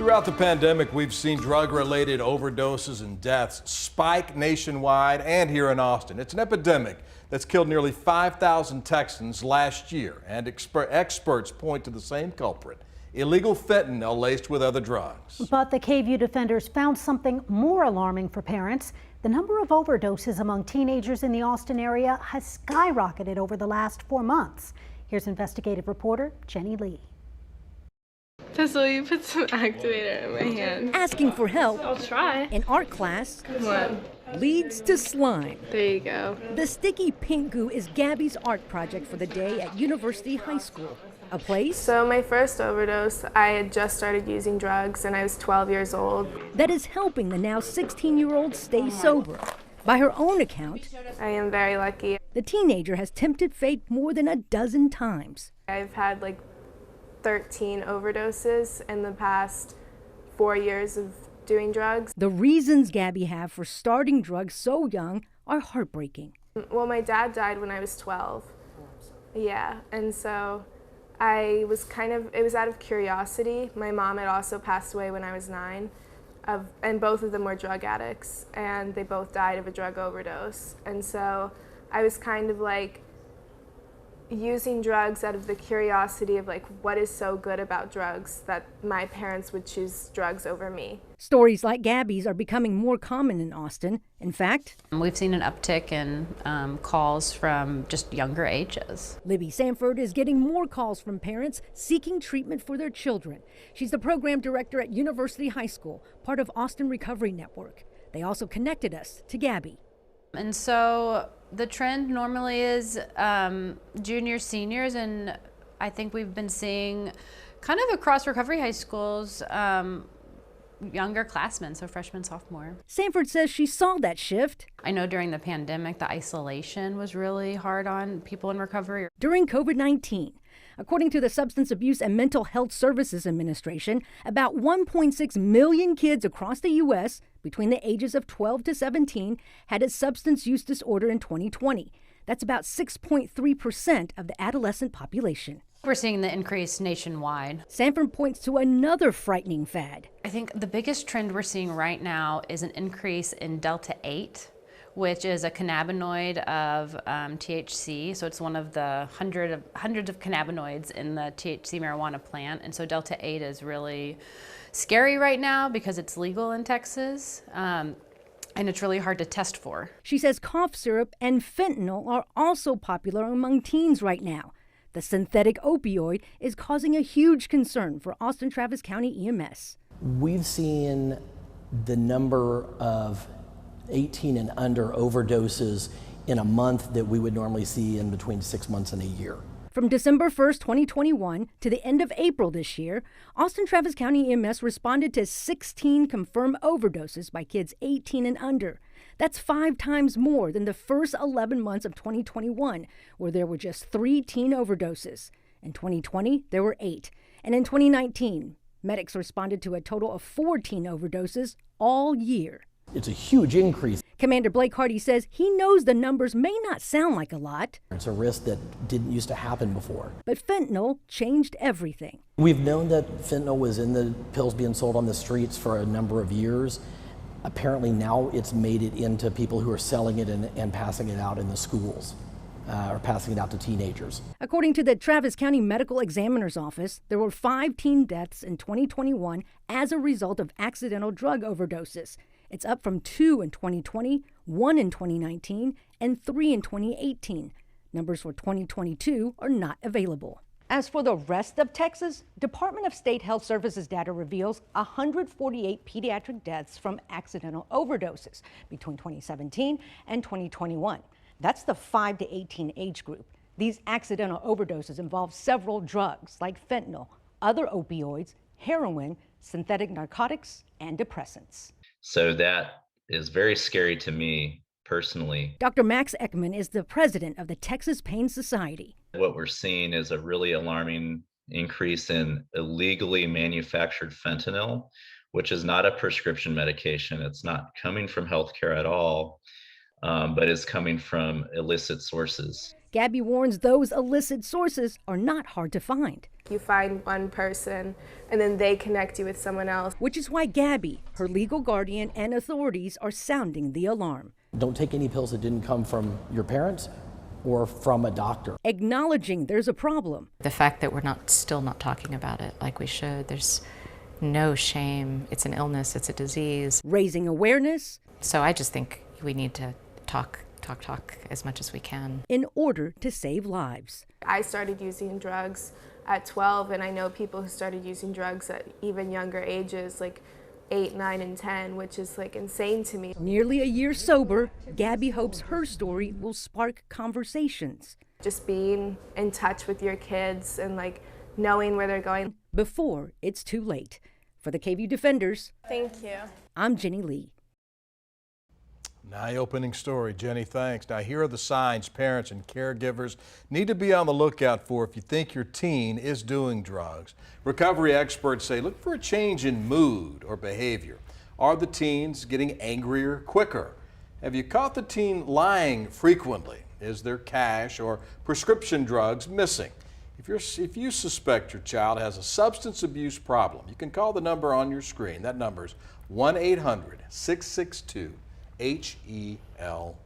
Throughout the pandemic, we've seen drug-related overdoses and deaths spike nationwide and here in Austin. It's an epidemic that's killed nearly 5,000 Texans last year, and experts point to the same culprit: illegal fentanyl laced with other drugs. But the KVUE Defenders found something more alarming for parents. The number of overdoses among teenagers in the Austin area has skyrocketed over the last 4 months. Here's investigative reporter Jenny Lee. Tessa, you put some activator in my hand. Asking for help. I'll try. In art class. Come on. Leads to slime. There you go. The sticky pink goo is Gabby's art project for the day at University High School. A place So my first overdose, I had just started using drugs and I was 12 years old. that is helping the now 16-year-old stay sober. By her own account, I am very lucky. the teenager has tempted fate more than a dozen times. I've had like 13 overdoses in the past 4 years of doing drugs. The reasons Gabby have for starting drugs so young are heartbreaking. Well, my dad died when I was 12. Yeah, and so it was out of curiosity. My mom had also passed away when I was 9, and both of them were drug addicts, and they both died of a drug overdose. And so I was kind of like using drugs out of the curiosity of like, what is so good about drugs that my parents would choose drugs over me. Stories like Gabby's are becoming more common in Austin. In fact, we've seen an uptick in calls from just younger ages. Libby Sanford is getting more calls from parents seeking treatment for their children. She's the program director at University High School, part of Austin Recovery Network. They also connected us to Gabby. And so the trend normally is juniors, seniors, and I think we've been seeing kind of across recovery high schools, younger classmen, so freshman, sophomore. Sanford says she saw that shift. I know during the pandemic, the isolation was really hard on people in recovery. During COVID-19, according to the Substance Abuse and Mental Health Services Administration, about 1.6 million kids across the U.S. between the ages of 12 to 17 had a substance use disorder in 2020. That's about 6.3% of the adolescent population. We're seeing the increase nationwide. Sanford points to another frightening fad. I think the biggest trend we're seeing right now is an increase in Delta 8, which is a cannabinoid of THC. So it's one of the hundreds of cannabinoids in the THC marijuana plant. And so Delta 8 is really scary right now because it's legal in Texas. And it's really hard to test for. She says cough syrup and fentanyl are also popular among teens right now. The synthetic opioid is causing a huge concern for Austin Travis County EMS. We've seen the number of 18 and under overdoses in a month that we would normally see in between 6 months and a year. From December 1st, 2021 to the end of April this year, Austin Travis County EMS responded to 16 confirmed overdoses by kids 18 and under. That's 5 times more than the first 11 months of 2021, where there were just 3 teen overdoses. In 2020, there were 8. And in 2019, medics responded to a total of 4 teen overdoses all year. It's a huge increase. Commander Blake Hardy says he knows the numbers may not sound like a lot. It's a risk that didn't used to happen before. But fentanyl changed everything. We've known that fentanyl was in the pills being sold on the streets for a number of years. Apparently now it's made it into people who are selling it and passing it out in the schools. Or passing it out to teenagers. According to the Travis County Medical Examiner's Office, there were 5 teen deaths in 2021 as a result of accidental drug overdoses. It's up from 2 in 2020, 1 in 2019, and 3 in 2018. Numbers for 2022 are not available. As for the rest of Texas, Department of State Health Services data reveals 148 pediatric deaths from accidental overdoses between 2017 and 2021. That's the 5 to 18 age group. These accidental overdoses involve several drugs like fentanyl, other opioids, heroin, synthetic narcotics, and depressants. So that is very scary to me personally. Dr. Max Ekman is the president of the Texas Pain Society. What we're seeing is a really alarming increase in illegally manufactured fentanyl, which is not a prescription medication. It's not coming from healthcare at all, but is coming from illicit sources. Gabby warns those illicit sources are not hard to find. You find one person and then they connect you with someone else. Which is why Gabby, her legal guardian, and authorities are sounding the alarm. Don't take any pills that didn't come from your parents or from a doctor. Acknowledging there's a problem. The fact that we're still not talking about it like we should, there's no shame. It's an illness, it's a disease. Raising awareness. So I just think we need to talk as much as we can. In order to save lives. I started using drugs at 12, and I know people who started using drugs at even younger ages, like 8, 9, and 10, which is like insane to me. Nearly a year sober, Gabby hopes her story will spark conversations. Just being in touch with your kids and like knowing where they're going. Before it's too late. For the KVUE Defenders, Thank you. I'm Jenny Lee. An eye-opening story, Jenny, thanks. Now, here are the signs parents and caregivers need to be on the lookout for if you think your teen is doing drugs. Recovery experts say look for a change in mood or behavior. Are the teens getting angrier quicker? Have you caught the teen lying frequently? Is there cash or prescription drugs missing? If you suspect your child has a substance abuse problem, you can call the number on your screen. That number is 1-800-662-HELP.